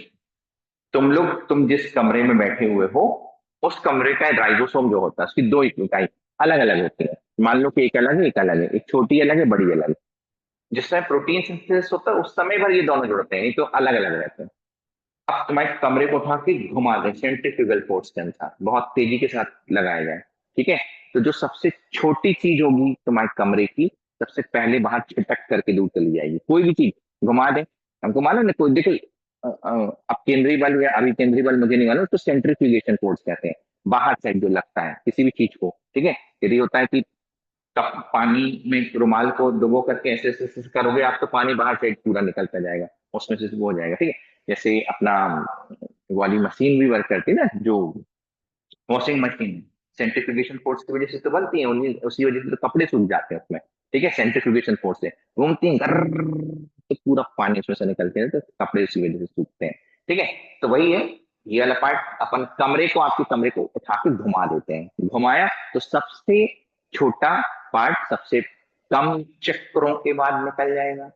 तुम जिस कमरे में बैठे हुए हो, उस कमरे का राइबोसोम जो होता है उसकी दो इकाई अलग अलग होती है। मान लो कि एक अलग है, एक अलग है, एक छोटी अलग है, बड़ी अलग है। जिस समय प्रोटीन सिंथेसिस होता है उस समय भर ये दोनों जुड़ते हैं, नहीं तो अलग अलग रहते हैं। अब तुम्हारे कमरे को उठा के घुमा दें सेंट्रीफ्यूगल फोर्स के अनुसार, बहुत तेजी के साथ लगाया जाए, ठीक है। तो जो सबसे छोटी चीज होगी तुम्हारे कमरे की, सबसे पहले बाहर छिटक करके दूर चली जाएगी। कोई भी चीज घुमा दे, हमको मालूम ना, कोई देखो अब केंद्रीय बल या अभी केंद्रीय बल मुझे नहीं मालूम, तो सेंट्रीफ्यूगेशन फोर्स कहते हैं, बाहर से जो लगता है किसी भी चीज को, ठीक है। यदि होता है कि कप पानी में रुमाल को डुबो करके ऐसे ऐसे ऐसे करोगे आप, तो पानी बाहर से पूरा निकलता जाएगा, उसमें से वो हो जाएगा, ठीक है। जैसे अपना वाली मशीन भी वर्क करती है ना, जो वॉशिंग मशीन, सेंट्रीफ्यूगेशन फोर्स की वजह से तो बनती है, उसी वजह से तो कपड़े सूख जाते हैं उसमें। ठीक है, सेंट्रीफ्यूगेशन फोर्स से घूमती हैं, तो पूरा पानी उसमें से निकलते हैं, तो कपड़े उसी वजह से सूखते हैं। ठीक है, तो वही है ये वाला पार्ट। अपन कमरे को, आपके कमरे को उठा के घुमा देते हैं, घुमाया तो सबसे छोटा पार्ट सबसे कम चक्रों के बाद निकल जाएगा,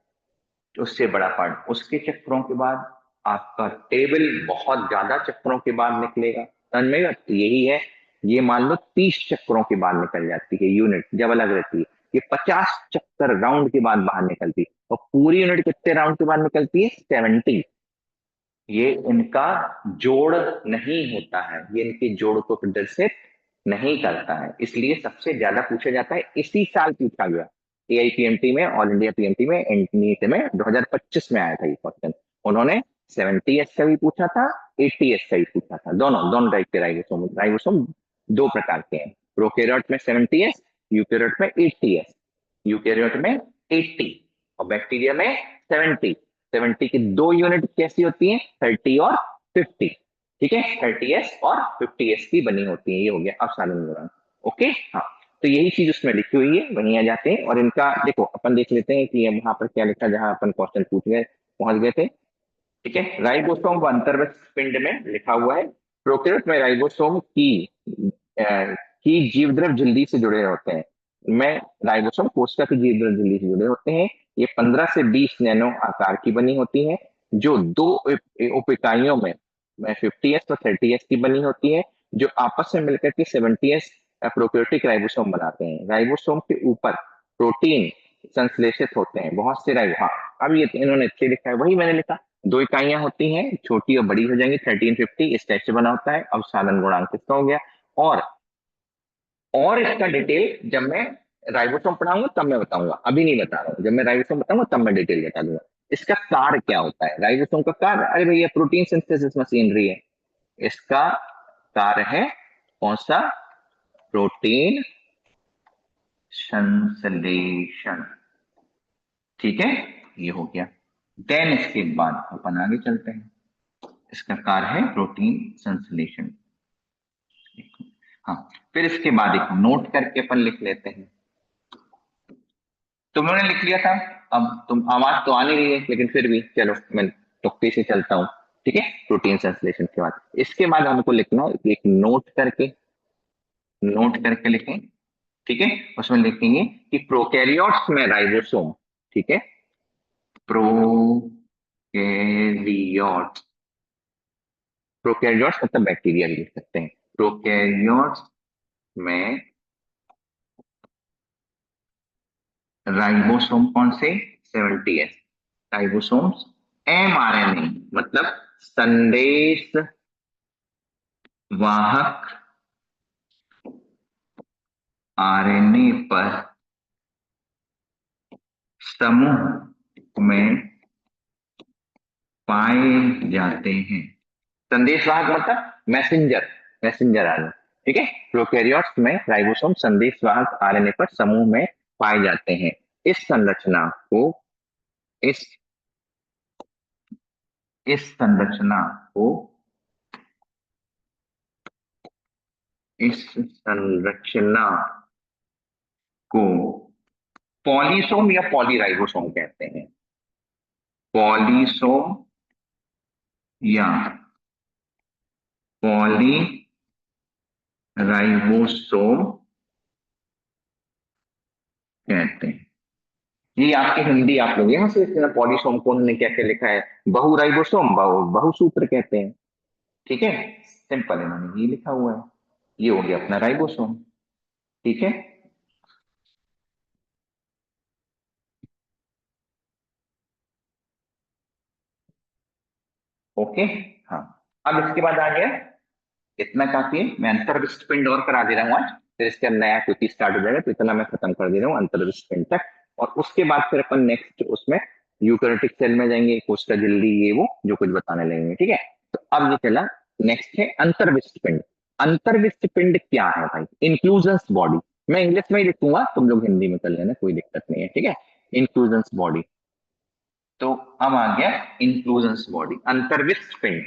उससे बड़ा पार्ट उसके चक्रों के बाद, आपका टेबल बहुत ज्यादा चक्रों के बाद निकलेगा। समझ में आया? तो यही है, ये मान लो 30 चक्रों के बाद निकल जाती है यूनिट, जब अलग रहती है। ये 50 चक्कर राउंड के बाद बाहर निकलती है, और पूरी यूनिट कितने राउंड के बाद निकलती है? 70। ये इनका जोड़ नहीं होता है, ये इनके जोड़ को प्रदर्शित नहीं करता है, इसलिए सबसे ज्यादा पूछा जाता है। इसी साल पूछा गया एआईपीएमटी में, ऑल इंडिया पीएमटी में, नीट में 2025 में आया था ये क्वेश्चन। उन्होंने 70S का भी पूछा था, 80S का भी पूछा था, दोनों दोनों टाइप के राइबोसोम। राइबोसोम दो प्रकार के हैं, प्रोकैरियोट में 70S, यूकैरियोट में 80S। यूकैरियोट में 80 और बैक्टीरिया में 70। 70 की दो यूनिट कैसी होती है? 30 और 50। ठीक है, 30S और 50S की बनी होती है। ये हो गया अपसारण गुणांक। ओके, हाँ, तो यही चीज उसमें लिखी हुई है, वहीं आ जाते हैं। और इनका देखो अपन देख लेते हैं कि वहां पर क्या लिखा, जहां अपन क्वेश्चन पूछ गए पहुंच गए थे। ठीक है, राइबोसोम व अंतर्वृत्त पिंड में लिखा हुआ है, प्रोकैरियोट में राइबोसोम की जीवद्रव झिल्ली से जुड़े होते हैं। में राइबोसोम कोशिका की जीवद्रव झिल्ली से जुड़े होते हैं। ये 15 से 20 नैनो आकार की बनी होती है, जो दो उप इकाइयों में 50S और 30S की बनी होती है, जो आपस में मिलकर के 70S प्रोकैरियोटिक राइबोसोम बनाते हैं। राइबोसोम के ऊपर प्रोटीन संश्लेषित होते हैं, बहुत से राइबो, हाँ, अब ये इन्होंने अच्छे लिखा है, वही मैंने लिखा। दो इकाइयां होती हैं, छोटी और बड़ी हो जाएंगी, 1350 इस टाइप से बना होता है। अब साधन गुणांक किसका हो गया। और इसका डिटेल जब मैं राइबोसोम पढ़ाऊंगा तब मैं बताऊंगा, अभी नहीं बता रहा हूँ। जब मैं राइबोसोम बताऊंगा तब मैं डिटेल बता दूंगा। इसका कार्य क्या होता है राइबोसोम का कार्य? अरे भैया, प्रोटीन सिंथेसिस मशीनरी है। इसका कार्य है कौन सा? प्रोटीन संश्लेषण। ठीक है, ये हो गया। देन इसके बाद अपन आगे चलते हैं। इसका कार्य है प्रोटीन संश्लेषण। हाँ, फिर इसके बाद एक नोट करके अपन लिख लेते हैं। तुम लोगों ने लिख लिया था, अब तुम आवाज तो आ नहीं रही है, लेकिन फिर भी चलो मैं तुक्के से चलता हूँ। ठीक है, प्रोटीन संश्लेषण के बाद इसके बाद हमको लिखना है, एक नोट करके लिखें। ठीक है, उसमें लिखेंगे कि प्रोकैरियोट्स में राइबोसोम। ठीक है, प्रोकैरियोट्स, प्रोकैरियोट्स मतलब बैक्टीरिया भी लिख सकते हैं। प्रोकैरियोट्स में राइबोसोम कौन से? 70S ribosomes. mRNA मतलब संदेश वाहक आरएनए पर समूह में पाए जाते हैं। संदेश वाहक मतलब मैसेंजर, मैसेंजर आरएनए। ठीक है, प्रोकैरियोट्स में राइबोसोम संदेश वाहक आरएनए पर समूह में पाए जाते हैं। इस संरचना को इस इस संरचना को इस संरचना को पॉलीसोम या पॉलीराइबोसोम कहते हैं। पॉलीसोम या पॉलीराइबोसोम कहते हैं। ये आपकी हिंदी आप लोग यहाँ से पॉलीसोम को उन्होंने क्या क्या लिखा है? बहुराइबोसोम, बहुसूत्र कहते हैं। ठीक है, सिंपल इन्होंने ये लिखा हुआ है। ये हो गया अपना राइबोसोम। ठीक है, ओके, हाँ। अब इसके बाद आ गया, इतना काफी है। मैं अंतर्विष्ट पिंड और करा दे रहा हूँ आज, फिर इसके बाद नया क्योंकि स्टार्ट हो जाएगा, तो इतना मैं खत्म कर दे रहा हूँ अंतर्विष्ट पिंड तक। और उसके बाद फिर अपन नेक्स्ट उसमें यूकैरियोटिक सेल में जाएंगे, कोशिका झिल्ली, ये वो जो कुछ बताने लगेंगे। ठीक है, तो अब ये चला, नेक्स्ट है अंतर्विष्ट पिंड। अंतर्विष्ट पिंड क्या है भाई? Inclusions body. मैं इंग्लिश में ही लिखूंगा, तुम लोग हिंदी में कर लेना, कोई दिक्कत नहीं है। ठीक है, इंक्लूजन्स बॉडी। तो अब आ गया इंक्लूजन्स बॉडी, अंतर्विष्ट पिंड।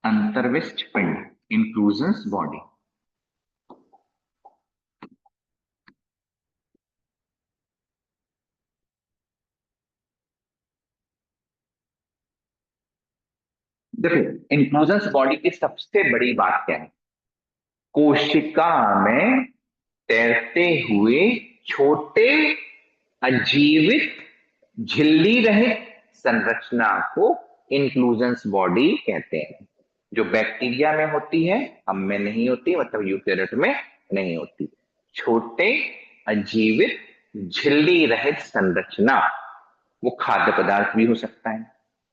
अंतर्विष्ट पिंड इंक्लूजन्स बॉडी। देखो इंक्लूजन्स बॉडी की सबसे बड़ी बात क्या है, कोशिका में तैरते हुए छोटे अजीवित झिल्ली रहित संरचना को इंक्लूजन्स बॉडी कहते हैं। जो बैक्टीरिया में होती है, हम में नहीं होती, मतलब यूकेरियोट में नहीं होती। छोटे अजीवित झिल्ली रहित संरचना, वो खाद्य पदार्थ भी हो सकता है,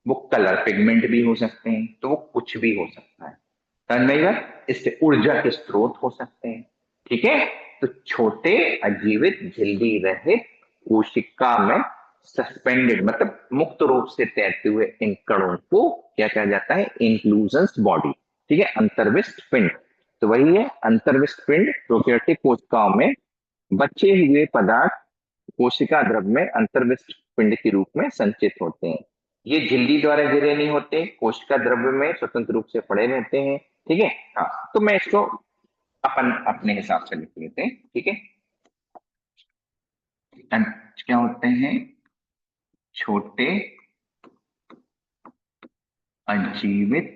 वो कलर पिगमेंट भी हो सकते हैं, तो वो कुछ भी हो सकता है। धन्यवाद। इससे ऊर्जा के स्रोत हो सकते हैं। ठीक है, तो छोटे अजीवित झिल्ली रहित कोशिका में सस्पेंडेड मतलब मुक्त रूप से तैरते हुए इन कणों को क्या कहा जाता है, इंक्लूजन्स बॉडी। ठीक है, अंतर्विष्ट पिंड। तो वही है अंतर्विष्ट पिंड, प्रोकैरियोटिक कोशिकाओं में बचे हुए पदार्थ कोशिका द्रव में अंतर्विष्ट पिंड के रूप में संचित होते हैं। ये झिल्ली द्वारा घिरे नहीं होते, कोशिका द्रव्य में स्वतंत्र रूप से पड़े रहते हैं। ठीक है, हाँ, तो मैं इसको अपन अपने हिसाब से लिख लेते हैं। ठीक है, क्या होते हैं, छोटे अजीवित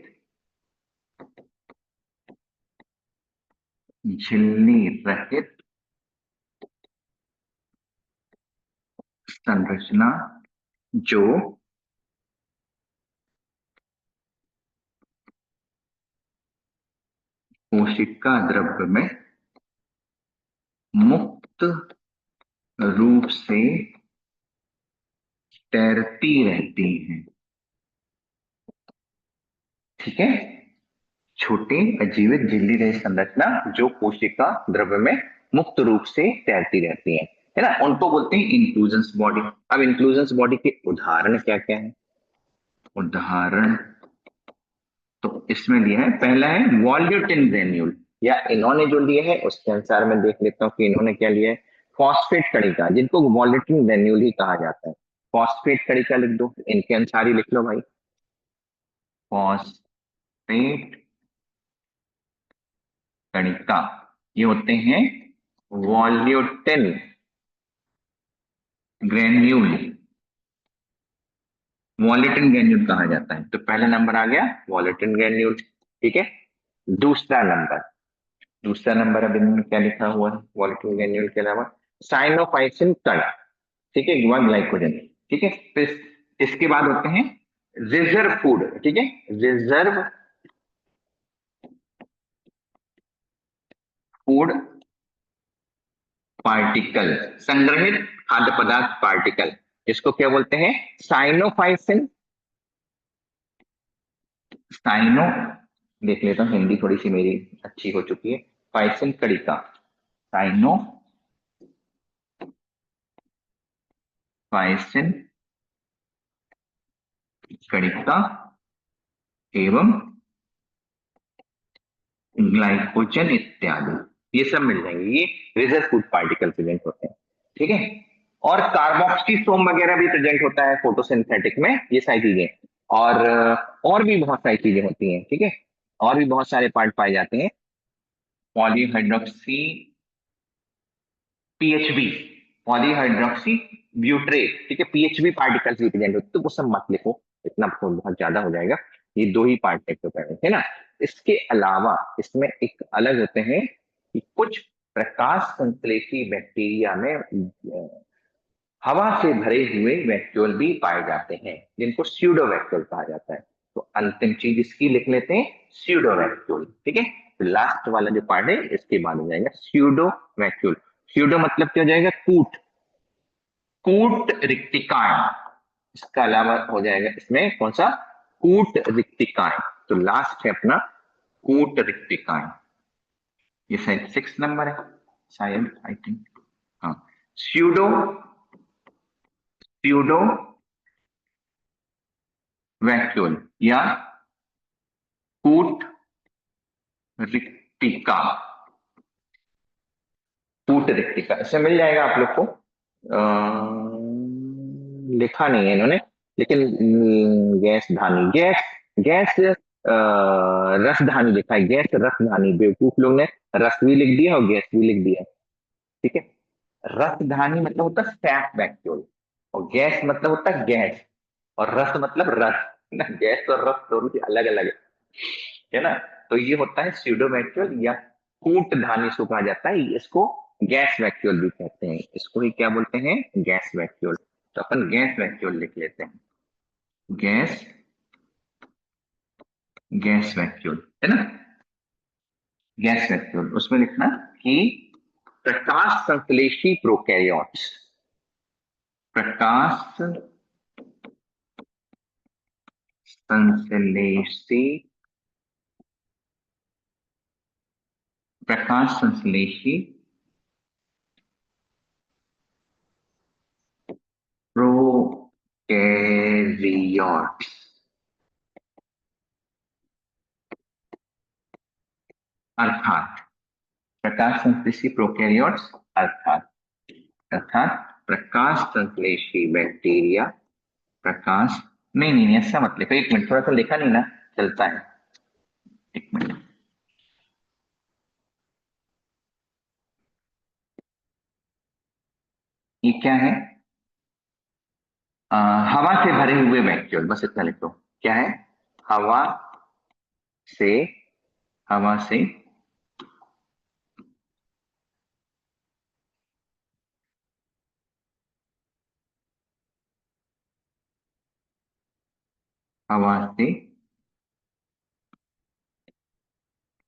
झिल्ली रहित संरचना जो कोशिका द्रव्य में मुक्त रूप से तैरती रहती हैं। ठीक है, छोटे अजीवित झिल्ली रहित संरचना जो कोशिका द्रव्य में मुक्त रूप से तैरती रहती है ना, उनको बोलते हैं इंक्लूजन्स बॉडी। अब इंक्लूजन्स बॉडी के उदाहरण क्या क्या है, उदाहरण तो इसमें लिया है, पहला है वॉल्यूटिन ग्रेन्यूल, या इन्होंने जो लिए है उसके अनुसार मैं देख लेता हूँ कि इन्होंने क्या लिया है, फॉस्फेट कणिका, जिनको वॉल्यूटिन ग्रेन्यूल ही कहा जाता है। फॉस्फेट कणिका लिख दो, इनके अनुसार ही लिख लो भाई, फॉस्फेट कणिका ये होते हैं वॉल्यूटिन ग्रेन्यूल, वॉल्यूटिन ग्रेन्यूल कहा जाता है। तो पहला नंबर आ गया वॉल्यूटिन ग्रेन्यूल। ठीक है, दूसरा नंबर, दूसरा नंबर अब इन्होंने क्या लिखा हुआ है वॉल्यूटिन ग्रेन्यूल के अलावा, साइनोफाइसिन कण। ठीक है, वन ग्लाइकोजन। ठीक है, फिर इसके बाद होते हैं रिजर्व फूड। ठीक है, रिजर्व फूड पार्टिकल, संग्रहित खाद्य पदार्थ पार्टिकल, इसको क्या बोलते हैं, साइनोफाइसिन। साइनो देख लेता हूँ, हिंदी थोड़ी सी मेरी अच्छी हो चुकी है। फाइसिन कणिका, साइनो फाइसिन कणिका एवं ग्लाइकोजन इत्यादि, ये सब मिल जाएंगे, ये रिजर्व फूड पार्टिकल प्रेजेंट होते हैं। ठीक है, और कार्बोक्सीसोम वगैरह भी प्रेजेंट होता है फोटोसिंथेटिक में, ये सारी चीजें, और भी बहुत सारी चीजें होती हैं। ठीक है, और भी बहुत सारे पार्ट पाए जाते हैं, पॉलीहाइड्रोक्सी पीएचबी, पॉलीहाइड्रोक्सी ब्यूट्रेट। ठीक है, पीएचबी पार्टिकल्स रिप्रेजेंट होते, तो वो सब मत लिखो, इतना बहुत ज्यादा हो जाएगा, ये दो ही पार्ट लिखो पहले, है ना। इसके अलावा इसमें एक अलग होते हैं कि कुछ प्रकाश संश्लेषी बैक्टीरिया में हवा से भरे हुए वैक्यूल भी पाए जाते हैं, जिनको स्यूडो वैक्यूल कहा जाता है। तो अंतिम चीज इसकी लिख लेते हैं, स्यूडो वैक्यूल। ठीक है, तो लास्ट वाला जो पार्ट है इसके बाद हो जाएगा स्यूडो वैक्यूल। स्यूडो मतलब क्या हो जाएगा, कूट, कूट रिक्तिकाएं। इसका अलावा हो जाएगा इसमें कौन सा, कूट रिक्तिकाएं। तो लास्ट है अपना कूट रिक्तिकाएं, ये शायद 6 नंबर है, शायद, आई थिंक, हाँ। स्यूडो, स्यूडो वैक्यूल या कूट रिक्तिका, कूट रिक्तिका, इससे मिल जाएगा आप लोग को। लिखा नहीं है इन्होंने, लेकिन गैस धानी, गैस गैस रसधानी लिखा है, गैस रसधानी, बेवकूफ लोग ने रस भी लिख दिया और गैस भी लिख दिया। ठीक है, रसधानी मतलब होता है सैफ वैक्यूल, और गैस मतलब होता है गैस, और रस मतलब रस ना, गैस और रस दोनों की अलग अलग है ना। तो ये होता है स्यूडो वैक्यूल या कूट धानी इसको कहा जाता है, इसको गैस वैक्यूल भी कहते हैं, इसको ही क्या बोलते हैं, गैस वैक्यूल। तो अपन गैस वैक्यूल लिख लेते हैं, गैस, गैस वैक्यूल है ना, गैस वैक्यूल। उसमें लिखना कि प्रकाश संश्लेषी प्रोकैरियोट्स, प्रकाश संश्लेषी, प्रकाश संश्लेषी प्रोकैरियोट्स, अर्थात प्रकाश संश्लेषी प्रोकैरियोट्स, अर्थात अर्थात प्रकाश संश्लेषी बैक्टीरिया, प्रकाश, नहीं नहीं नहीं, ऐसा मत लिखो, एक मिनट, थोड़ा सा लिखा नहीं ना चलता है, एक मिनट। ये क्या है, हवा से भरे हुए वैक्यूल, बस इतना लिख दो। क्या है, हवा से, हवा से हवा से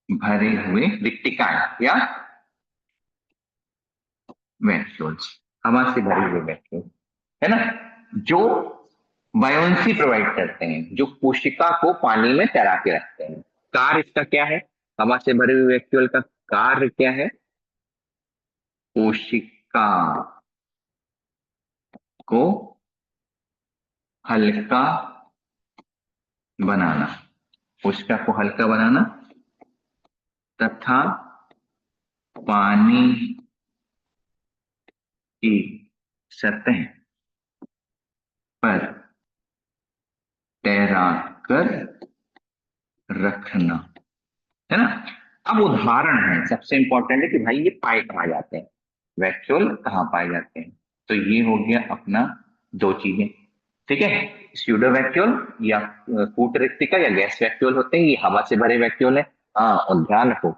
भरे हुए रिक्तिकाएं या वैक्यूल्स, हवा से भरे हुए वैक्यूल है ना, जो बायोन्सी प्रोवाइड करते हैं, जो कोशिका को पानी में तैरा के रखते हैं। कार्य इसका क्या है, हवा से भरे हुए वैक्यूल का कार्य क्या है, कोशिका को हल्का बनाना, कोशिका को हल्का बनाना तथा पानी की सतह पर तैराकर रखना, है ना। अब उदाहरण है, सबसे इंपॉर्टेंट है कि भाई ये पाए कहाँ जाते हैं, वैक्यूल कहाँ पाए जाते हैं। तो ये हो गया अपना दो चीजें, ठीक है, स्यूडो वैक्यूल या कूट रिक्तिका या गैस वैक्यूल होते हैं, ये हवा से भरे वैक्यूल है। हाँ, और ध्यान रखो,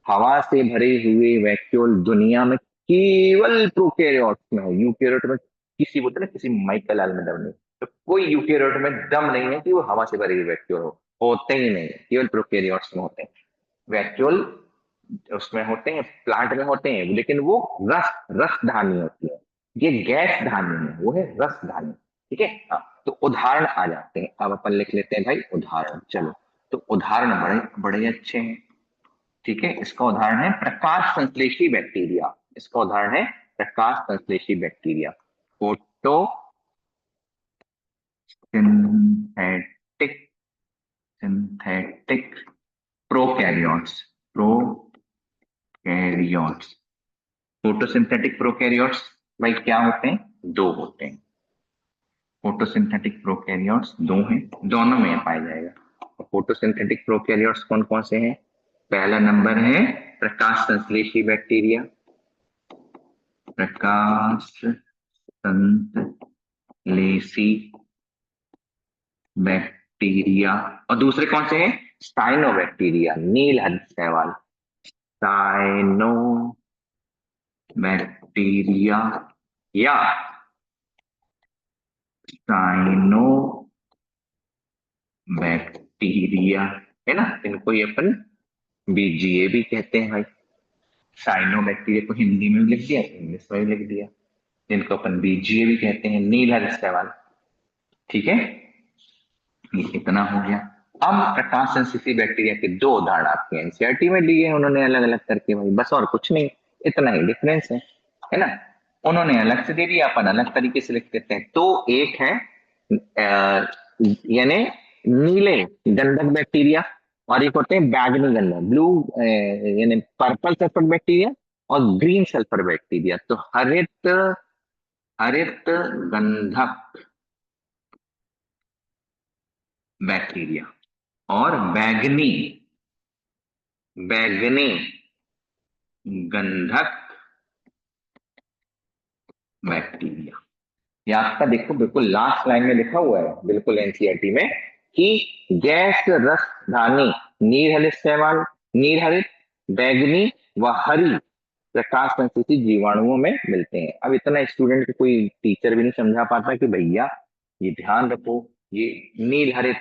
हवा से भरे हुए वैक्यूल दुनिया में केवल प्रोकैरियोट्स में है, यूकैरियोट में किसी, बोलते ना किसी माइकल में दम नहीं, तो कोई यूकैरियोट में दम नहीं है कि वो हवा से भरे हुए वैक्यूल हो, होते ही नहीं, केवल प्रोकैरियोट्स में होते हैं वैक्यूल, उसमें होते हैं, प्लांट में होते हैं, लेकिन वो रस, रस धानी होती है, ये गैस धानी है, वो है रस धानी। ठीक है, हाँ, तो उदाहरण आ जाते हैं, अब अपन लिख लेते हैं भाई उदाहरण, चलो। तो उदाहरण बड़े बड़े अच्छे हैं, ठीक है, इसका उदाहरण है प्रकाश संश्लेषी बैक्टीरिया, इसका उदाहरण है प्रकाश संश्लेषी bacteria, photosynthetic, synthetic prokaryotes, prokaryotes, photosynthetic prokaryotes भाई क्या होते हैं, दो होते हैं, फोटोसिंथेटिक प्रोकैरियोट्स दो हैं, दोनों में पाया जाएगा। फोटोसिंथेटिक प्रोकैरियोट्स कौन कौन से हैं, पहला नंबर है प्रकाश संश्लेषी बैक्टीरिया, प्रकाश संश्लेषी बैक्टीरिया, और दूसरे कौन से हैं, साइनोबैक्टीरिया, नील हरित शैवाल, साइनो बैक्टीरिया या साइनो बैक्टीरिया, है ना, इनको ये अपन बीजीए भी कहते हैं भाई, साइनो बैक्टीरिया को हिंदी में भी लिख दिया, इंग्लिश में भी लिख दिया, जिनको अपन बीजीए भी कहते हैं, नील हरित शैवाल। ठीक है, ये इतना हो गया। अब प्रकाश संश्लेषी बैक्टीरिया के दो उदाहरण आपके एनसीईआरटी में दिए हैं उन्होंने अलग अलग करके भाई, बस और कुछ नहीं, इतना ही डिफरेंस है ना, उन्होंने अलग से दे दिया, अपन अलग तरीके से लिख देते हैं। तो एक है यानी नीले गंधक बैक्टीरिया, और एक होते हैं बैगनी गंधक, ब्लू यानी पर्पल सल्फर बैक्टीरिया, और ग्रीन सल्फर बैक्टीरिया। तो हरित, हरित गंधक बैक्टीरिया, और बैगनी, बैगनी गंधक बैक्टीरिया। ये आपका देखो बिल्कुल लास्ट लाइन में लिखा हुआ है बिल्कुल एनसीईआरटी में कि गैस रस धानी नीर हरित शैवाल, नीर हरित, बैगनी व हरी प्रकाश संश्लेषी जीवाणुओं में मिलते हैं। अब इतना स्टूडेंट को कोई टीचर भी नहीं समझा पाता कि भैया ये ध्यान रखो, ये नील हरित,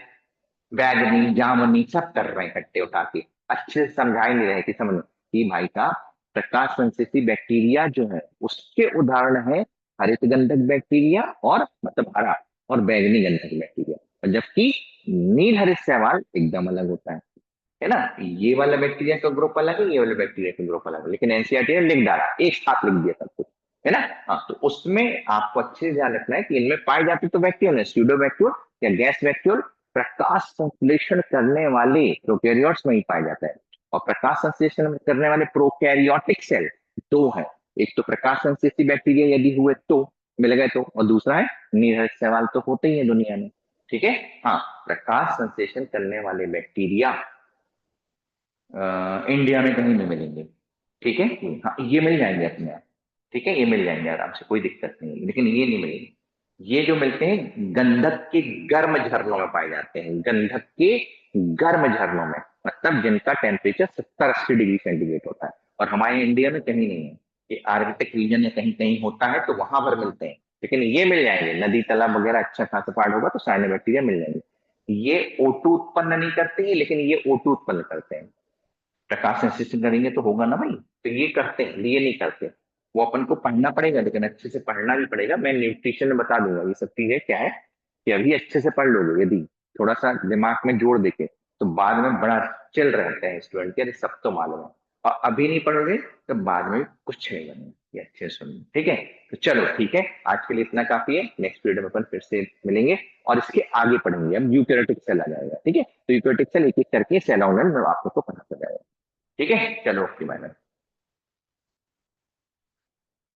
बैगनी, जामुनी सब कर रहे हैं इकट्ठे उठा के, अच्छे से समझा ही नहीं रहे कि समझ कि भाई साहब प्रकाश संश्लेषी बैक्टीरिया जो है उसके उदाहरण है हरित गंधक बैक्टीरिया और मतलब हरा और बैगनी गंधक बैक्टीरिया, और जबकि नील हरित शैवाल एकदम अलग होता है ना। ये वाला बैक्टीरिया का ग्रुप अलग है, ये वाला बैक्टीरिया का ग्रुप अलग है, लेकिन एनसीईआरटी ने लिख डाला, एक साथ लिख दिया सब कुछ, है ना। हाँ, तो उसमें आपको अच्छे से ध्यान रखना है कि इनमें पाए जाते तो बैक्टीरियल है, स्यूडो बैक्टीरियल या गैस बैक्टीरियल, प्रकाश संश्लेषण करने वाले प्रोकैरियोट्स में ही पाया जाता है। और प्रकाश संश्लेषण करने वाले प्रोकैरियोटिक सेल दो है, एक तो प्रकाश संश्लेषी बैक्टीरिया यदि हुए तो मिल गए तो, और दूसरा है नीरज सवाल तो होते ही है दुनिया में, ठीक है। हाँ, प्रकाश संश्लेषण करने वाले बैक्टीरिया इंडिया में कहीं नहीं मिलेंगे, ठीक है। हाँ, ये मिल जाएंगे अपने आप, ठीक है, ये मिल जाएंगे आराम से, कोई दिक्कत नहीं है, लेकिन ये नहीं मिलेंगे। ये जो मिलते हैं गंधक के गर्म झरनों में पाए जाते हैं, गंधक के गर्म झरनों में, मतलब जिनका टेम्परेचर 70-80 डिग्री सेंटीग्रेड होता है, और हमारे इंडिया में कहीं नहीं है। ये आर्कटिक रीजन में कहीं कहीं होता है तो वहां पर मिलते हैं, लेकिन ये मिल जाएंगे नदी तालाब वगैरह अच्छा खासा पार्ट होगा तो साइनोबैक्टीरिया मिल जाएंगे। ये O2 उत्पन्न नहीं करते हैं, लेकिन ये O2 उत्पन्न करते हैं। प्रकाश संश्लेषण करेंगे तो होगा ना भाई, तो ये करते हैं, ये नहीं करते। वो अपन को पढ़ना पड़ेगा, लेकिन अच्छे से पढ़ना भी पड़ेगा, मैं न्यूट्रिशन में बता दूंगा ये सब चीजें क्या है, कि अभी अच्छे से पढ़ लोगे यदि थोड़ा सा दिमाग में जोड़ देके, तो बाद में बड़ा चिल रहते हैं स्टूडेंट के, अरे सब तो मालूम है। और अभी नहीं पढ़ोगे तो बाद में कुछ नहीं बनेगा, ये अच्छे से सुनिए, ठीक है। तो चलो ठीक है, आज के लिए इतना काफी है, नेक्स्ट वीडियो में अपन फिर से मिलेंगे और इसके आगे पढ़ेंगे, अब यूकेरियोटिक सेल आ जाएगा, ठीक है। तो यूकेरियोटिक सेल एक एक करके सेल ऑर्गन में आप लोग को पता चल जाएगा, ठीक है। चलो ओके बाय बाय।